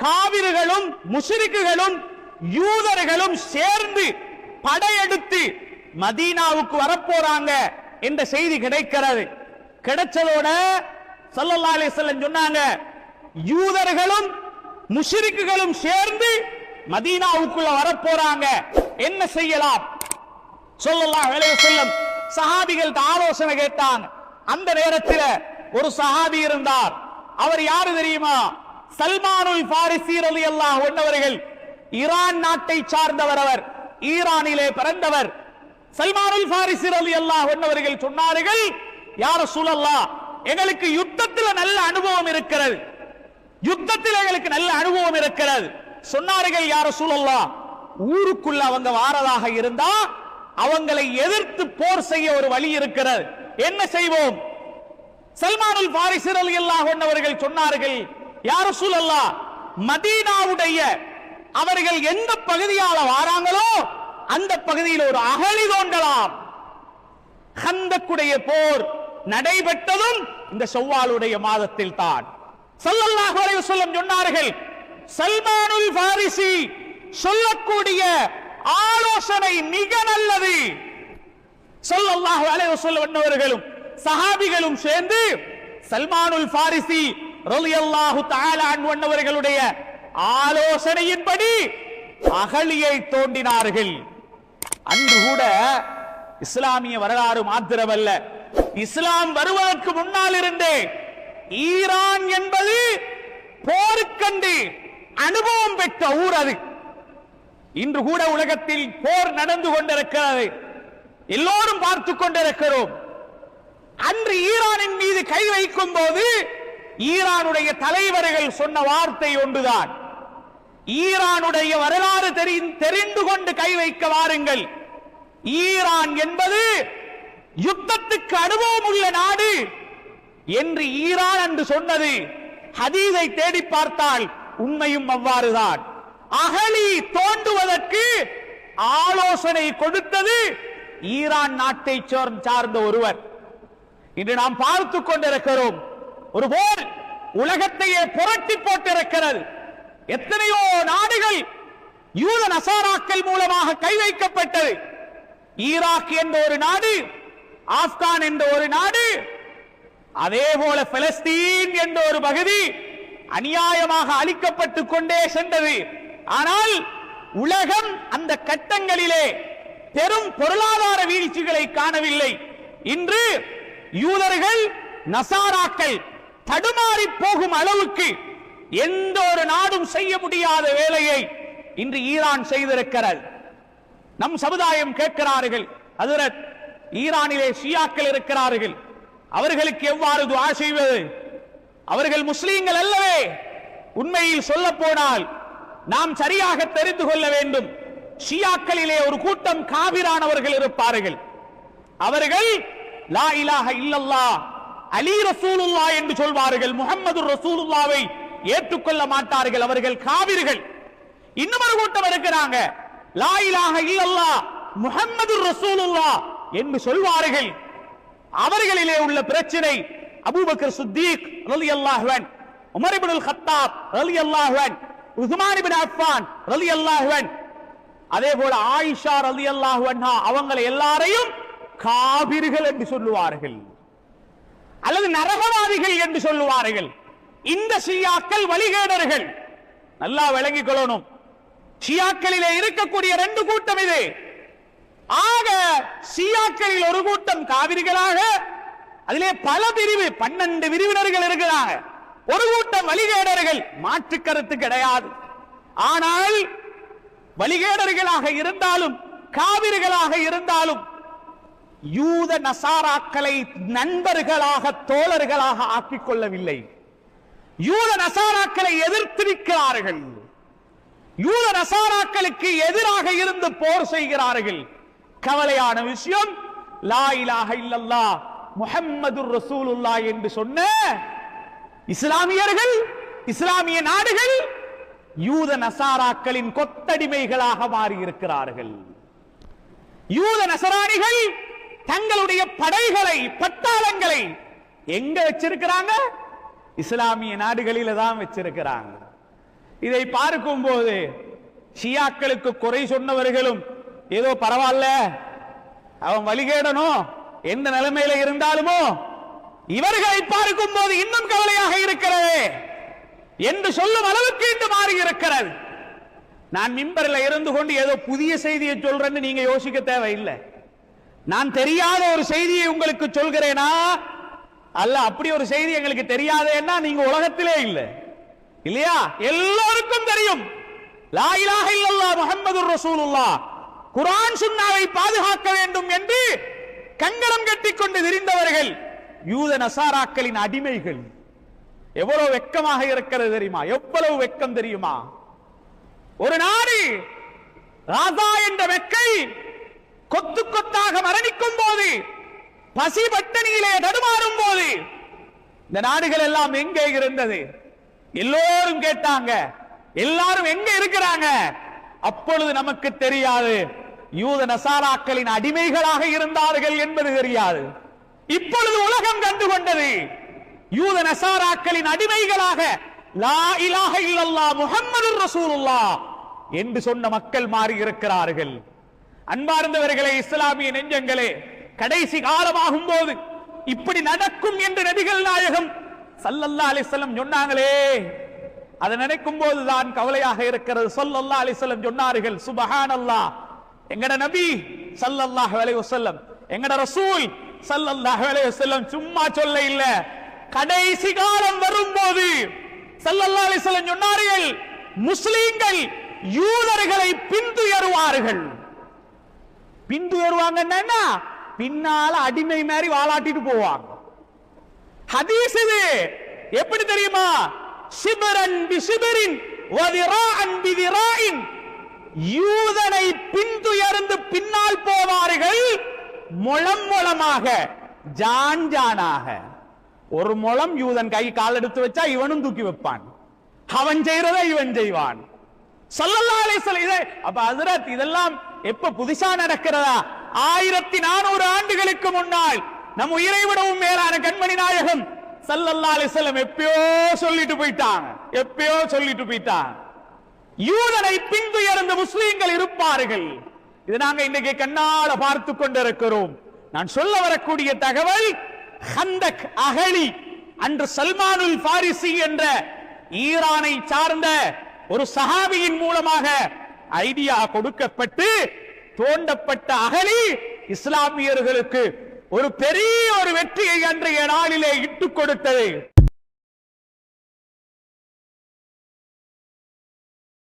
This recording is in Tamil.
காவிர்களும் முஷ்ரிக்குகளும் யூதர்களும் சேர்ந்து படையெடுத்து மதீனாவுக்கு வரப்போறாங்க என்ற செய்தி கிடைக்கிறது. கிடைச்சதோட ஸல்லல்லாஹு அலைஹி வஸல்லம் சொன்னாங்க, யூதர்களும் முஷ்ரிக்குகளும் சேர்ந்து மதீனாவுக்குள்ள வரப்போறாங்க, என்ன செய்யலாம்? ஸல்லல்லாஹு அலைஹி வஸல்லம் சஹாபிகள்ட்ட ஆலோசனை கேட்டாங்க. அந்த நேரத்தில் ஒரு சஹாபி இருந்தார். அவர் யாரு தெரியுமா? சல்மானுல் ஃபாரிசி ரலியல்லாஹு அன்ஹு அவர்கள். ஈரான் நாட்டை சார்ந்தவர். அவர் ஈரானிலே பிறந்தவர். சல்மானுல் ஃபாரிசி ரலியல்லாஹு அன்ஹு அவர்கள் சொன்னார்கள், யா ரசூலல்லாஹ், எங்களுக்கு யுத்தத்தில் நல்ல அனுபவம் இருக்கிறது, யுத்தத்தில் எங்களுக்கு நல்ல அனுபவம் இருக்கிறது. சொன்னார்கள், யா ரசூலல்லாஹ், ஊருக்குள்ள அவங்க வாரதாக இருந்தா அவங்களை எதிர்த்து போர் செய்ய ஒரு வழி இருக்கிறது, என்ன செய்வோம்? சல்மானுல் ஃபாரிசி ரலியல்லாஹு அன்ஹு அவர்கள் சொன்னார்கள், யா ரசூலல்லாஹ், மதீனாவுடைய அவர்கள் எந்த பகுதியால வாராங்களோ அந்த பகுதியில் ஒரு அகழி தோண்டலாம். கந்தக்குடைய போர் நடைபெற்றதும் இந்த ஷவ்வாலுடைய மாதத்தில் தான். ஸல்லல்லாஹு அலைஹி வஸல்லம் சொன்னார்கள், சல்மானுல் ஃபாரிசி சொல்லக்கூடிய ஆலோசனை மிக நல்லது. ஸல்லல்லாஹு அலைஹி வஸல்லம் அவர்களும் சஹாபிகளும் சேர்ந்து சல்மானுல் ஃபாரிசி ரலியல்லாஹு தஆலா அன்ஹு அவர்களுடைய ஆலோசனையின்படி அகழியை தோண்டினார்கள். அன்று கூட இஸ்லாமிய வரலாறு மாத்திரமல்ல, இஸ்லாம் வருவதற்கு முன்னால் இருந்தே ஈரான் என்பது போருக்கண்டு அனுபவம் பெற்ற ஊர். அது இன்று கூட உலகத்தில் போர் நடந்து கொண்டிருக்கிறது, எல்லோரும் பார்த்துக் கொண்டிருக்கிறோம். அன்று ஈரானின் மீது கை வைக்கும் போது ஈரானுடைய தலைவர்கள் சொன்ன வார்த்தை ஒன்றுதான், ஈரானுடைய வரலாறு தெரிந்து கொண்டு கை வைக்க வாருங்கள். ஈரான் என்பது யுத்தத்துக்கு அனுபவம் உள்ள நாடு என்று ஈரான் என்று சொன்னது. ஹதீஸை தேடி பார்த்தால் உண்மையும் அவ்வாறுதான். அகழி தோண்டுவதற்கு ஆலோசனை கொடுத்தது ஈரான் நாட்டை சார்ந்த ஒருவர். இன்று நாம் பார்த்துக் கொண்டிருக்கிறோம், ஒரு போர் உலகத்தையே புரட்டி போட்டிருக்கிறது. எத்தனையோ நாடுகள் யூத நசாராக்கள் மூலமாக கை வைக்கப்பட்டது. ஈராக் என்ற ஒரு நாடு, ஆப்கான் என்ற ஒரு நாடு, அதே போல பலஸ்தீன் என்ற ஒரு பகுதி அநியாயமாக அழிக்கப்பட்டுக் கொண்டே சென்றது. ஆனால் உலகம் அந்த கட்டங்களிலே பெரும் பொருளாதார வீழ்ச்சிகளை காணவில்லை. இன்று யூதர்கள் நசாராக்கள் தடுமாறி போகும் அளவுக்கு எந்த ஒரு நாடும் செய்ய முடியாத வேலையை இன்று ஈரான் செய்திருக்கிறது. நம் சமுதாயம் கேட்கிறார்கள், ஹஜ்ரத், ஈரானிலே ஷியாக்கள் இருக்கிறார்கள், அவர்களுக்கு எவ்வாறு துஆ செய்வது? அவர்கள் முஸ்லீம்கள் அல்லவே. உண்மையில் சொல்ல போனால் நாம் சரியாக தெரிந்து கொள்ள வேண்டும், ஷியாக்களிலே ஒரு கூட்டம் காபிரானவர்கள் இருப்பார்கள். அவர்கள் லா இலாஹ இல்லல்லாஹ் அலி ரசூலுல்லாஹ் என்று சொல்வார்கள், முஹம்மது ரசூலுல்லாஹ்வை ஏற்றுக்கொள்ள மாட்டார்கள், அவர்கள் காபிர்கள். இன்னும் ஒரு கூட்டம் இருக்கிறாங்க, லா இலாஹ இல்லல்லாஹ் முஹம்மது ரசூலுல்லாஹ் என்று சொல்வார்கள். அவர்களிலே உள்ள பிரச்சனை அபூபக்கர் சித்தீக் ரலியல்லாஹு அன்ஹு, உமர் இப்னுல் கத்தாப் ரலியல்லாஹு அன்ஹு, உஸ்மான் இப்னு அஃபான் ரலியல்லாஹு அன்ஹு, அதே போல ஆயிஷா ரலியல்லாஹு அன்ஹா, அவங்களை எல்லாரையும் காபிர்கள் என்று சொல்லுவார்கள் அல்லது நரகவாதிகள் என்று சொல்லுவார்கள். இந்த ஷியாக்கள் வழிகேடர்கள். நல்லா விளங்கிக் கொள்ளணும், ஷியாக்களிலே இருக்கக்கூடிய ரெண்டு கூட்டம் இது. ஆக ஷியாக்களில் ஒரு கூட்டம் காவிரிகளாக, அதிலே பல பிரிவு 12 பிரிவினர்கள் இருக்கிறாங்க. ஒரு கூட்டம் வழிகேடர்கள், மாற்று கருத்து கிடையாது. ஆனால் வழிகேடர்களாக இருந்தாலும் காவிரிகளாக இருந்தாலும் யூத நசாராக்களை நண்பர்களாக தோழர்களாக ஆக்கிக் கொள்ளவில்லை. யூத நசாராக்களை எதிர்த்திருக்கிறார்கள், யூத நசாராக்களுக்கு எதிராக இருந்து போர் செய்கிறார்கள். கவலையான விஷயம், லா இலாஹ இல்லல்லாஹ் முஹம்மதுர் ரசூலுல்லாஹ் என்று சொன்ன இஸ்லாமியர்கள், இஸ்லாமிய நாடுகள் யூத நசாராக்களின் கொத்தடிமைகளாக மாறி இருக்கிறார்கள். யூத நசராணிகள் தங்களுடைய படைகளை, பட்டாளங்களை எங்க வச்சிருக்கிறாங்க? இஸ்லாமிய நாடுகளில் தான் வச்சிருக்கிறாங்க. இதை பார்க்கும் போது ஷியாக்களுக்கு குறை சொன்னவர்களும் ஏதோ பரவாயில்ல, அவன் வழிகேடனும் எந்த நிலைமையில இருந்தாலுமோ, இவர்களை பார்க்கும் போது இன்னும் கவலையாக இருக்கிறது என்று சொல்லும் அளவுக்கு இன்று மாறி இருக்கிறது. நான் மிம்பரில் இருந்து கொண்டு ஏதோ புதிய செய்தியை சொல்றேன்னு நீங்க யோசிக்க தேவையில்லை. நான் தெரியாத ஒரு செய்தியை உங்களுக்கு சொல்கிறேனா, அல்ல அப்படி ஒரு செய்தி எங்களுக்கு தெரியாதேன்னா நீங்க உலகத்திலே இல்லை, இல்லையா? எல்லோருக்கும் தெரியும் லா இலாஹ இல்லல்லாஹ் முஹம்மதுர் ரசூலுல்லாஹ், குர்ஆன் சுன்னாவை பாதுகாக்க வேண்டும் என்று கங்கணம் கட்டிக்கொண்டு திரிந்தவர்கள் யூத நசாராக்களின் அடிமைகள். எவ்வளவு வெட்கமாக இருக்கிறது தெரியுமா? எவ்வளவு வெட்கம் தெரியுமா? ஒரு நாடு ராசா என்ற வெக்கை கொத்து கொத்தாக மரணிக்கும் போது, பசி பட்டணியிலே தடுமாறும் போது, இந்த நாடுகள் எல்லாம் எங்கே இருந்தது? எல்லோரும் கேட்டாங்க, எல்லாரும் எங்க இருக்கிறாங்க? அப்பொழுது நமக்கு தெரியாது யூத நசாராக்களின் அடிமைகளாக இருந்தார்கள் என்பது தெரியாது. இப்பொழுது உலகம் கண்டுகொண்டது யூத நசாராக்களின் அடிமைகளாக லா இலாஹ இல்லல்லாஹ் முஹம்மதுர் ரசூலுல்லாஹ் என்று சொன்ன மக்கள் மாறி இருக்கிறார்கள். அன்பார்ந்தவர்களே, இஸ்லாமிய நெஞ்சங்களே, கடைசி காலமாகும் போது இப்படி நடக்கும் என்று நபிகள் நாயகம் ஸல்லல்லாஹு அலைஹி வஸல்லம் சொன்னாங்களே, அதை நினைக்கும் போதுதான் கவலையாக இருக்கிறது. ஸல்லல்லாஹு அலைஹி வஸல்லம் சொன்னார்கள், சுப்ஹானல்லாஹ், எங்கட நபி ஸல்லல்லாஹு அலைஹி வஸல்லம், எங்கட ரசூல் ஸல்லல்லாஹு அலைஹி வஸல்லம் சும்மா சொல்ல இல்ல, கடைசி காலம் வரும்போது ஸல்லல்லாஹு அலைஹி வஸல்லம் சொன்னார்கள், முஸ்லிம்கள் யூதர்களை பின்துயருவார்கள். பின்துயருவாங்கன்னா பின்னால அடிமை மாதிரி வாலாட்டிட்டு போவாங்க. ஹதீஸ் இது. எப்படி தெரியுமா? சிபரன் பிசிபரின் வதிராஅன் பிதிராஇன், யூதனை பின்துயர்ந்து பின்னால் போவார்கள், முளம் முளமாக, ஜான் ஜானாக. ஒரு முளம் யூதன் கை கால் எடுத்து வச்சா இவனும் தூக்கி வைப்பான், அவன் செய்யறதை இவன் செய்வான். ஸல்லல்லாஹு அலைஹி வஸல்லம். அப்ப ஹஜ்ரத் இதெல்லாம் எப்ப புதுசா நடக்கிறதா? 1400 ஆண்டுகளுக்கு முன்னால் நம் உயிரை விடவும் மேலான கண்மணி நாயகம் ஸல்லல்லாஹு அலைஹி வஸல்லம் எப்பயோ சொல்லிட்டு போயிட்டாங்க, எப்பயோ சொல்லிட்டு போயிட்டாங்க. யூதனை பின்துயர்ந்த முஸ்லிம்கள் இருப்பார்கள். இது நாங்க இன்றைக்கு கண்ணால பார்த்து கொண்டிருக்கிறோம். நான் சொல்ல வரக்கூடிய தகவல், ஹந்தக் அகழி அன்று சல்மானுல் பாரிசி என்ற ஈரானை சார்ந்த ஒரு சஹாபியின் மூலமாக ஐடியா கொடுக்கப்பட்டு தோண்டப்பட்ட அகழி இஸ்லாமியர்களுக்கு ஒரு பெரிய ஒரு வெற்றியை அன்றைய நாளிலே இட்டுக் கொடுத்தது.